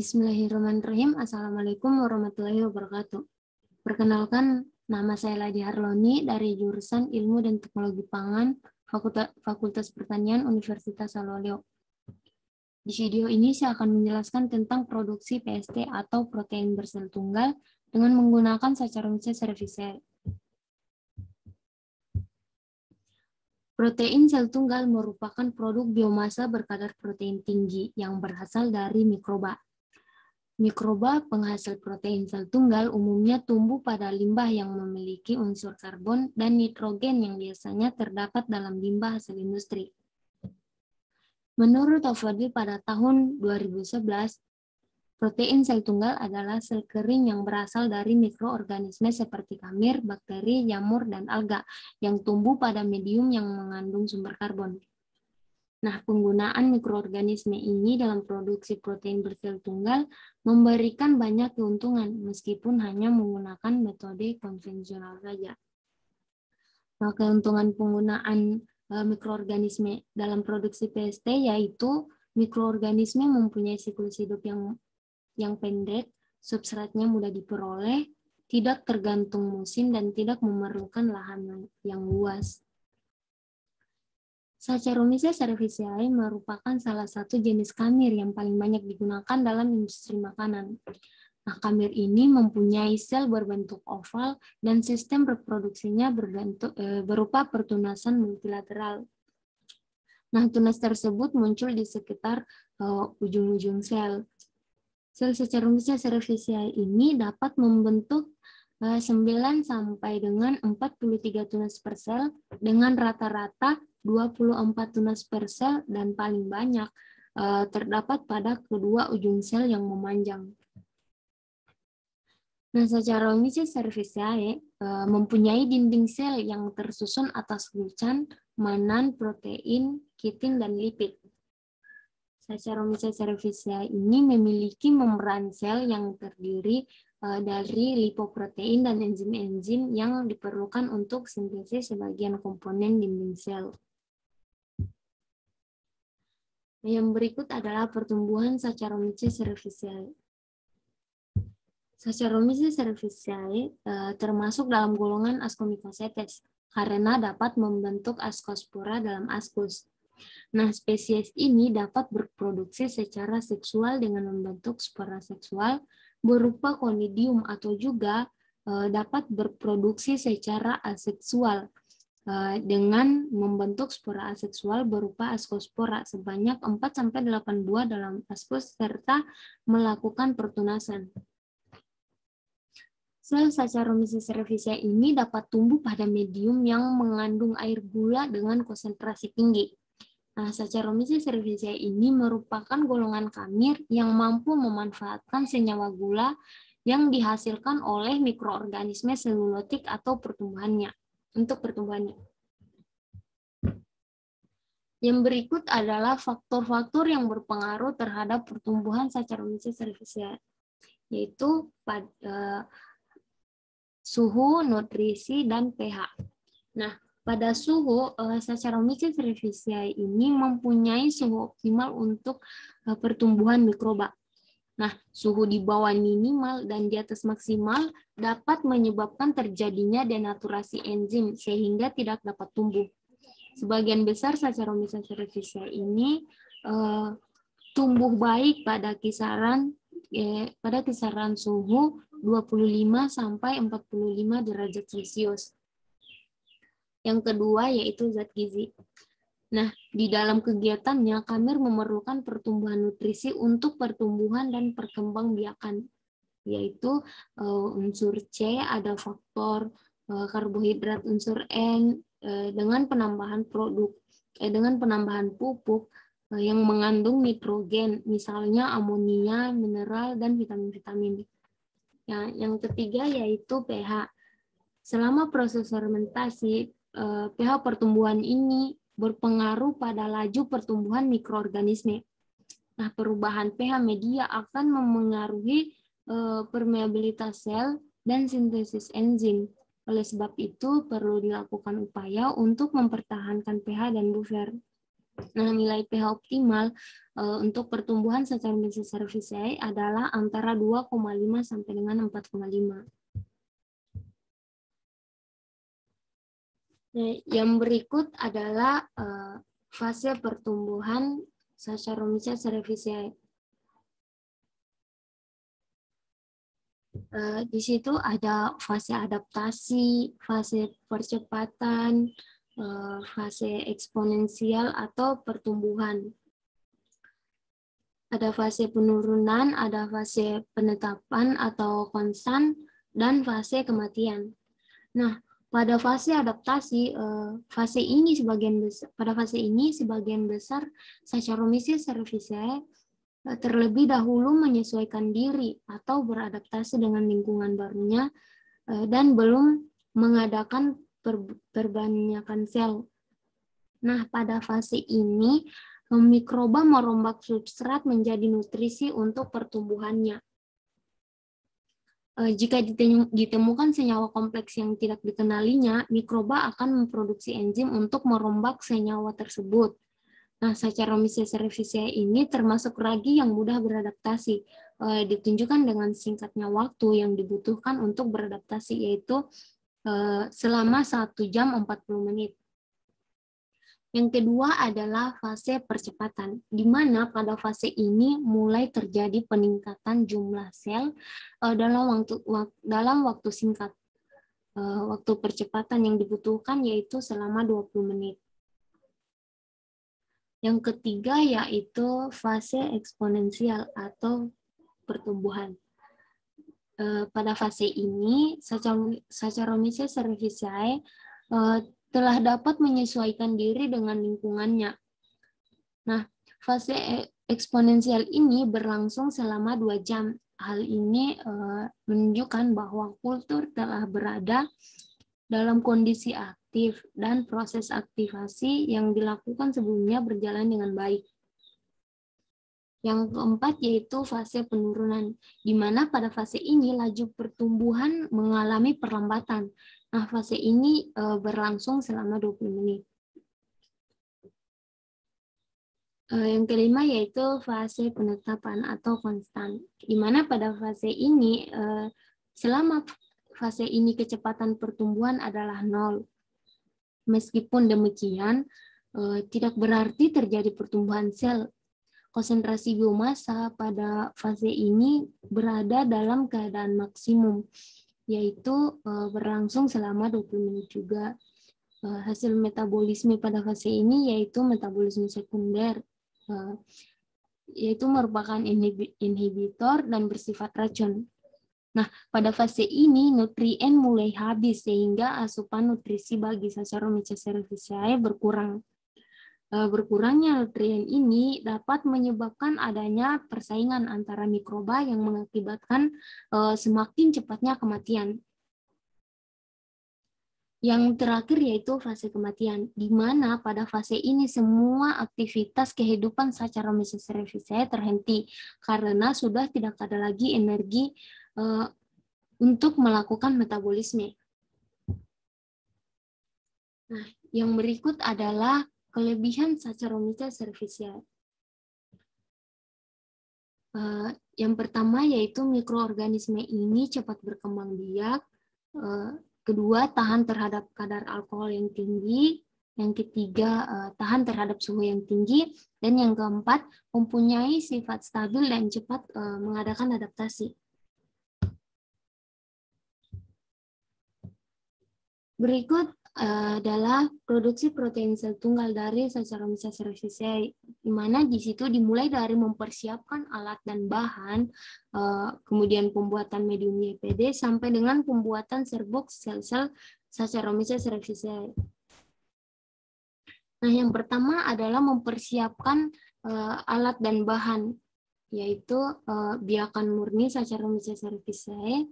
Bismillahirrahmanirrahim. Assalamualaikum warahmatullahi wabarakatuh. Perkenalkan, nama saya Ladi Harloni dari jurusan Ilmu dan Teknologi Pangan, Fakultas Pertanian Universitas Aloleo. Di video ini saya akan menjelaskan tentang produksi PST atau protein bersel tunggal dengan menggunakan Saccharomyces cerevisiae. Protein sel tunggal merupakan produk biomasa berkadar protein tinggi yang berasal dari mikroba. Mikroba penghasil protein sel tunggal umumnya tumbuh pada limbah yang memiliki unsur karbon dan nitrogen yang biasanya terdapat dalam limbah hasil industri. Menurut Tofodil pada tahun 2011, protein sel tunggal adalah sel kering yang berasal dari mikroorganisme seperti kamir, bakteri, jamur, dan alga yang tumbuh pada medium yang mengandung sumber karbon. Nah, penggunaan mikroorganisme ini dalam produksi protein bersel tunggal memberikan banyak keuntungan meskipun hanya menggunakan metode konvensional saja. Nah, keuntungan penggunaan mikroorganisme dalam produksi PST yaitu mikroorganisme mempunyai siklus hidup yang pendek, substratnya mudah diperoleh, tidak tergantung musim, dan tidak memerlukan lahan yang luas. Saccharomyces cerevisiae merupakan salah satu jenis kamir yang paling banyak digunakan dalam industri makanan. Nah, kamir ini mempunyai sel berbentuk oval dan sistem reproduksinya berupa pertunasan multilateral. Nah, tunas tersebut muncul di sekitar ujung-ujung sel. Sel Saccharomyces cerevisiae ini dapat membentuk 9 sampai dengan 43 tunas per sel dengan rata-rata 24 tunas per sel dan paling banyak terdapat pada kedua ujung sel yang memanjang. Nah, Saccharomyces cerevisiae mempunyai dinding sel yang tersusun atas glucan, manan, protein, kitin, dan lipid. Saccharomyces cerevisiae ini memiliki membran sel yang terdiri dari lipoprotein dan enzim-enzim yang diperlukan untuk sintesis sebagian komponen dinding sel. Yang berikut adalah pertumbuhan Saccharomyces cerevisiae. Saccharomyces cerevisiae termasuk dalam golongan Ascomycosetes karena dapat membentuk askospora dalam askus. Nah, spesies ini dapat berproduksi secara seksual dengan membentuk spora seksual berupa konidium atau juga dapat berproduksi secara aseksual dengan membentuk spora aseksual berupa askospora sebanyak 4-8 buah dalam askus serta melakukan pertunasan. Sel Saccharomyces cerevisiae ini dapat tumbuh pada medium yang mengandung air gula dengan konsentrasi tinggi. Nah, Saccharomyces cerevisiae ini merupakan golongan kamir yang mampu memanfaatkan senyawa gula yang dihasilkan oleh mikroorganisme selulotik atau pertumbuhannya. Yang berikut adalah faktor-faktor yang berpengaruh terhadap pertumbuhan Saccharomyces cerevisiae, yaitu suhu, nutrisi, dan pH. Nah, pada suhu, Saccharomyces cerevisiae ini mempunyai suhu optimal untuk pertumbuhan mikroba. Nah, suhu di bawah minimal dan di atas maksimal dapat menyebabkan terjadinya denaturasi enzim sehingga tidak dapat tumbuh. Sebagian besar Saccharomyces cerevisiae ini tumbuh baik pada kisaran suhu 25 sampai 45 derajat Celcius. Yang kedua yaitu zat gizi. Nah, di dalam kegiatannya, kamir memerlukan pertumbuhan nutrisi untuk pertumbuhan dan perkembangbiakan, yaitu unsur C, ada faktor karbohidrat unsur N, dengan penambahan pupuk yang mengandung nitrogen, misalnya amonia, mineral, dan vitamin-vitamin. Yang ketiga yaitu pH. Selama proses fermentasi, pH pertumbuhan ini berpengaruh pada laju pertumbuhan mikroorganisme. Nah, perubahan pH media akan memengaruhi permeabilitas sel dan sintesis enzim. Oleh sebab itu, perlu dilakukan upaya untuk mempertahankan pH dan buffer. Nah, nilai pH optimal untuk pertumbuhan Saccharomyces cerevisiae adalah antara 2,5 sampai dengan 4,5. Nah, yang berikut adalah fase pertumbuhan Saccharomyces cerevisiae. Di situ ada fase adaptasi, fase percepatan, fase eksponensial atau pertumbuhan. Ada fase penurunan, ada fase penetapan atau konstan, dan fase kematian. Nah, pada fase adaptasi, pada fase ini sebagian besar Saccharomyces cerevisiae terlebih dahulu menyesuaikan diri atau beradaptasi dengan lingkungan barunya dan belum mengadakan perbanyakan sel. Nah, pada fase ini mikroba merombak substrat menjadi nutrisi untuk pertumbuhannya. Jika ditemukan senyawa kompleks yang tidak dikenalinya, mikroba akan memproduksi enzim untuk merombak senyawa tersebut. Nah, Saccharomyces cerevisiae ini termasuk ragi yang mudah beradaptasi, ditunjukkan dengan singkatnya waktu yang dibutuhkan untuk beradaptasi, yaitu selama 1 jam 40 menit. Yang kedua adalah fase percepatan, di mana pada fase ini mulai terjadi peningkatan jumlah sel dalam waktu singkat. Waktu percepatan yang dibutuhkan yaitu selama 20 menit. Yang ketiga yaitu fase eksponensial atau pertumbuhan. Pada fase ini, Saccharomyces cerevisiae telah dapat menyesuaikan diri dengan lingkungannya. Nah, fase eksponensial ini berlangsung selama 2 jam. Hal ini menunjukkan bahwa kultur telah berada dalam kondisi aktif dan proses aktivasi yang dilakukan sebelumnya berjalan dengan baik. Yang keempat yaitu fase penurunan, di mana pada fase ini laju pertumbuhan mengalami perlambatan. Nah, fase ini berlangsung selama 20 menit. Yang kelima yaitu fase penetapan atau konstan, di mana pada fase ini, selama fase ini kecepatan pertumbuhan adalah 0. Meskipun demikian, tidak berarti terjadi pertumbuhan sel. Konsentrasi biomasa pada fase ini berada dalam keadaan maksimum, yaitu berlangsung selama 20 menit juga. Hasil metabolisme pada fase ini yaitu metabolisme sekunder, yaitu merupakan inhibitor dan bersifat racun. Nah, pada fase ini nutrien mulai habis sehingga asupan nutrisi bagi Saccharomyces cerevisiae berkurang. Berkurangnya nutrien ini dapat menyebabkan adanya persaingan antara mikroba yang mengakibatkan semakin cepatnya kematian. Yang terakhir yaitu fase kematian, di mana pada fase ini semua aktivitas kehidupan Saccharomyces cerevisiae terhenti karena sudah tidak ada lagi energi untuk melakukan metabolisme. Nah, yang berikut adalah kelebihan Saccharomyces cerevisiae. Yang pertama yaitu mikroorganisme ini cepat berkembang biak. Kedua, tahan terhadap kadar alkohol yang tinggi. Yang ketiga, tahan terhadap suhu yang tinggi. Dan yang keempat, mempunyai sifat stabil dan cepat mengadakan adaptasi. Berikut adalah produksi protein sel tunggal dari Saccharomyces cerevisiae, di mana di situ dimulai dari mempersiapkan alat dan bahan, kemudian pembuatan medium YPD sampai dengan pembuatan serbuk sel-sel Saccharomyces cerevisiae. Nah, yang pertama adalah mempersiapkan alat dan bahan, yaitu biakan murni Saccharomyces cerevisiae,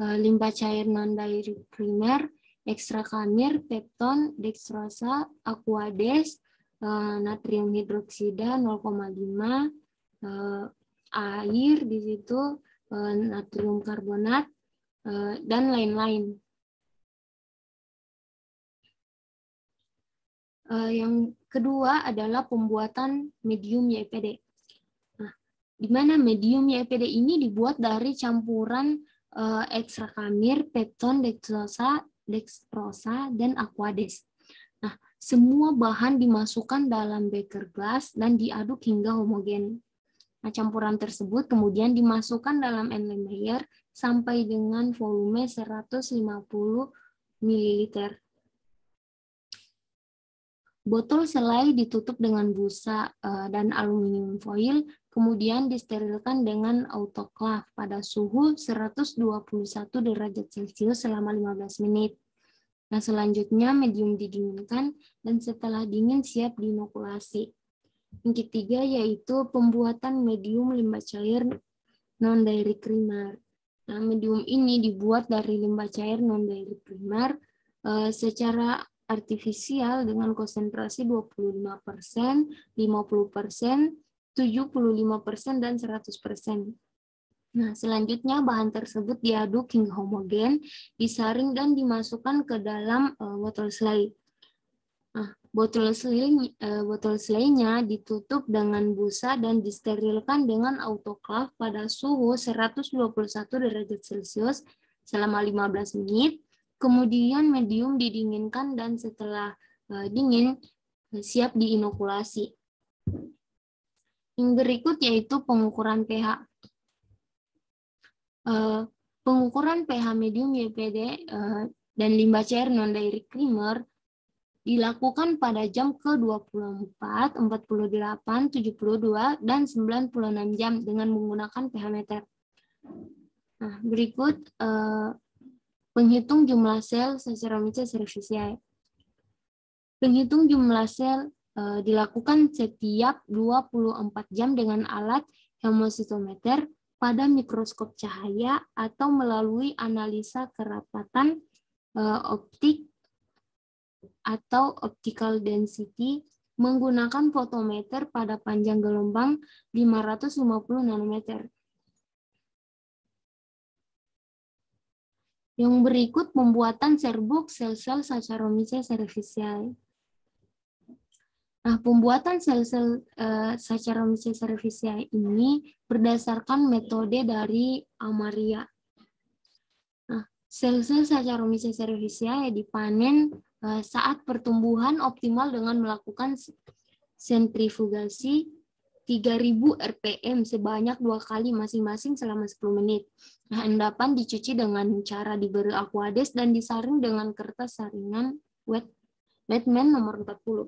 limbah cair non-dairy primer, ekstrak kamir, pepton, dextrosa, aquades, natrium hidroksida 0,5, air di situ, natrium karbonat, dan lain-lain. Yang kedua adalah pembuatan medium YPD. Nah, di mana medium YPD ini dibuat dari campuran ekstrakamir, pepton, dextrosa, dan aquades. Nah, semua bahan dimasukkan dalam beker gelas dan diaduk hingga homogen. Nah, campuran tersebut kemudian dimasukkan dalam Erlenmeyer sampai dengan volume 150 ml. Botol selai ditutup dengan busa dan aluminium foil, kemudian disterilkan dengan autoclave pada suhu 121 derajat Celcius selama 15 menit. Nah, selanjutnya medium didinginkan dan setelah dingin siap diinokulasi. Yang ketiga yaitu pembuatan medium limbah cair non-dairy primer. Nah, medium ini dibuat dari limbah cair non-dairy primer secara artifisial dengan konsentrasi 25%, 50%, 75%, dan 100%. Nah, selanjutnya bahan tersebut diaduk hingga homogen, disaring dan dimasukkan ke dalam botol selai. Nah, botol selainya ditutup dengan busa dan disterilkan dengan autoclave pada suhu 121 derajat Celcius selama 15 menit. Kemudian medium didinginkan dan setelah dingin siap diinokulasi. Yang berikut yaitu pengukuran pH. Pengukuran pH medium YPD dan limbah cair non-dairy primer dilakukan pada jam ke-24, 48, 72, dan 96 jam dengan menggunakan pH meter. Nah, berikut penghitung jumlah sel Saccharomyces cerevisiae. Penghitung jumlah sel dilakukan setiap 24 jam dengan alat hemositometer pada mikroskop cahaya atau melalui analisa kerapatan optik atau optical density menggunakan fotometer pada panjang gelombang 550 nanometer. Yang berikut pembuatan serbuk sel-sel Saccharomyces cerevisiae. Nah, pembuatan sel-sel Saccharomyces cerevisiae ini berdasarkan metode dari Amaria. Nah, sel-sel Saccharomyces cerevisiae dipanen saat pertumbuhan optimal dengan melakukan sentrifugasi 3000 rpm sebanyak 2 kali masing-masing selama 10 menit. Nah, endapan dicuci dengan cara diberi aquades dan disaring dengan kertas saringan Wetman nomor 40.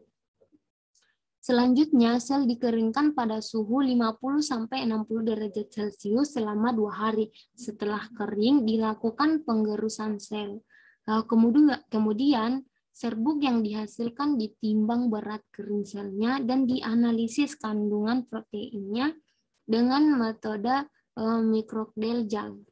Selanjutnya, sel dikeringkan pada suhu 50-60 derajat Celcius selama 2 hari. Setelah kering, dilakukan penggerusan sel. Kemudian, serbuk yang dihasilkan ditimbang berat kering selnya dan dianalisis kandungan proteinnya dengan metode microcell.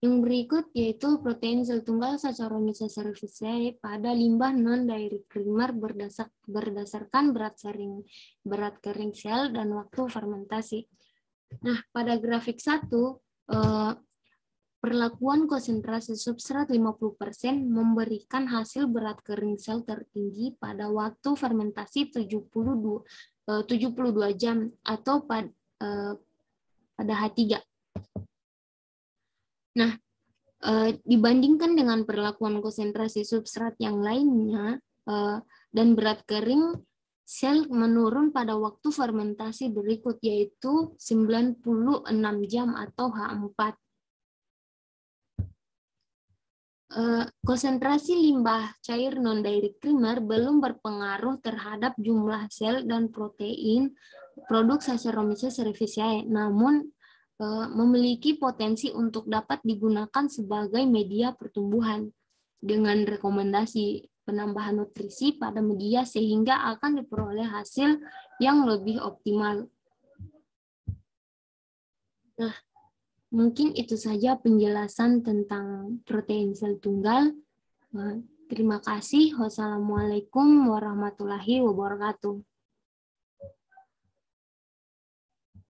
Yang berikut yaitu protein sel tunggal Saccharomyces cerevisiae pada limbah non-dairy primer berdasarkan berat kering sel dan waktu fermentasi. Nah, pada grafik 1, perlakuan konsentrasi substrat 50% memberikan hasil berat kering sel tertinggi pada waktu fermentasi 72 jam atau pada H3. Nah, dibandingkan dengan perlakuan konsentrasi substrat yang lainnya dan berat kering, sel menurun pada waktu fermentasi berikut, yaitu 96 jam atau H4. Konsentrasi limbah cair non-dairy primer belum berpengaruh terhadap jumlah sel dan protein produk Saccharomyces cerevisiae, namun memiliki potensi untuk dapat digunakan sebagai media pertumbuhan dengan rekomendasi penambahan nutrisi pada media sehingga akan diperoleh hasil yang lebih optimal. Nah, mungkin itu saja penjelasan tentang protein sel tunggal. Terima kasih. Wassalamualaikum warahmatullahi wabarakatuh.